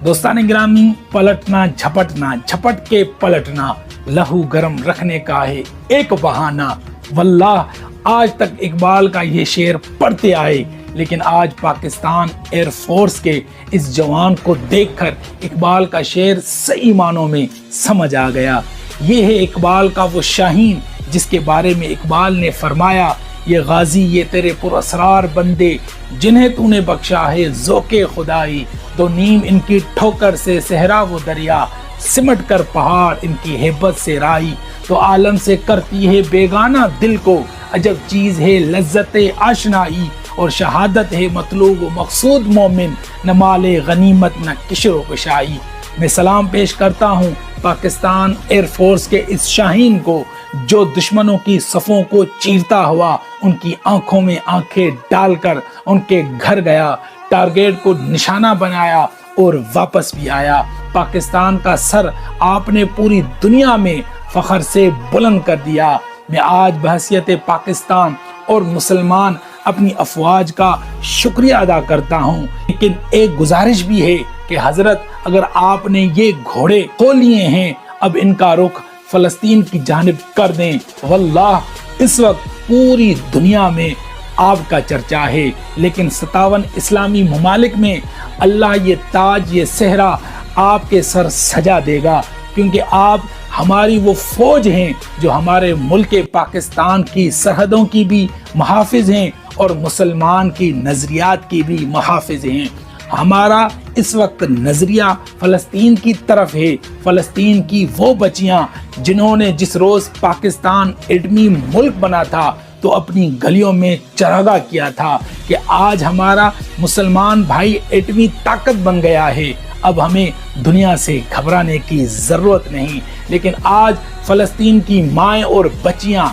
दोस्तान ग्रामी, पलटना झपटना, झपट के पलटना, लहू गरम रखने का है एक बहाना। वल्लाह आज तक इकबाल का ये शेर पढ़ते आए, लेकिन आज पाकिस्तान एयर फोर्स के इस जवान को देखकर इकबाल का शेर सही मानों में समझ आ गया। ये है इकबाल का वो शाहीन जिसके बारे में इकबाल ने फरमाया, ये गाजी ये तेरे पुरअसरार बंदे जिन्हें तूने बख्शा है ज़ोके खुदाई, तो नीम इनकी ठोकर से सहरा वो दरिया, सिमट कर पहाड़ इनकी हेबत से राई, तो आलम से करती है बेगाना दिल को, अजब चीज़ है लज्जत आशनाई, और शहादत है मतलूब व मकसूद मोमिन, न माले गनीमत न किशो कुशाई। मैं सलाम पेश करता हूँ पाकिस्तान एयर फोर्स के इस शाहीन को, जो दुश्मनों की सफ़ों को चीरता हुआ उनकी आंखों में आंखें डालकर उनके घर गया, टारगेट को निशाना बनाया और वापस भी आया। पाकिस्तान का सर आपने पूरी दुनिया में फख्र से बुलंद कर दिया। मैं आज बहसियत पाकिस्तान और मुसलमान अपनी अफवाज का शुक्रिया अदा करता हूँ, लेकिन एक गुजारिश भी है कि हजरत अगर आपने ये घोड़े खो लिए हैं, अब इनका रुख फलस्तीन की जानिब कर दें। वल्लाह इस वक्त पूरी दुनिया में आपका चर्चा है, लेकिन 57 इस्लामी ममालिक में अल्लाह ये ताज ये सहरा आपके सर सजा देगा, क्योंकि आप हमारी वो फौज हैं जो हमारे मुल्क पाकिस्तान की सरहदों की भी मुहाफिज हैं और मुसलमान की नजरियात की भी मुहाफिज हैं। हमारा इस वक्त नजरिया फलस्तीन की तरफ है। फलस्तीन की वो बच्चियां जिन्होंने जिस रोज पाकिस्तान एटमी मुल्क बना था तो अपनी गलियों में चरागा किया था कि आज हमारा मुसलमान भाई एटमी ताकत बन गया है, अब हमें दुनिया से घबराने की जरूरत नहीं। लेकिन आज फलस्तीन की माएँ और बच्चियां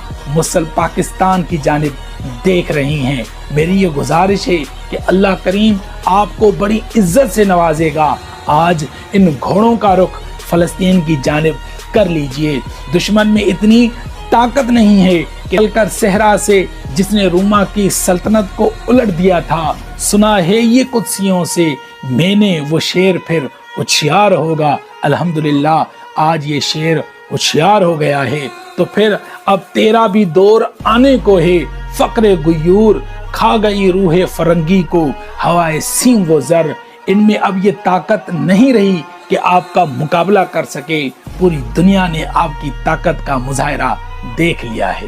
पाकिस्तान की जानिब देख रही हैं। मेरी ये गुजारिश है कि अल्लाह करीम आपको बड़ी इज्जत से नवाजेगा। आज इन घोड़ों का रुख फलस्तीन की जानिब कर लीजिए। दुश्मन में इतनी ताकत नहीं है कि चलकर सहरा से जिसने रूमा की सल्तनत को उलट दिया था, सुना है ये कुदसियों से मैंने वो शेर फिर होशियार होगा। अल्हम्दुलिल्लाह आज ये शेर होशियार हो गया है, तो फिर अब तेरा भी दौर आने को है। फक्रे गुयूर खा गई रूहे फरंगी को, हवाए सींग व ज़र, इनमें अब ये ताकत नहीं रही कि आपका मुकाबला कर सके। पूरी दुनिया ने आपकी ताकत का मुजाहिरा देख लिया है।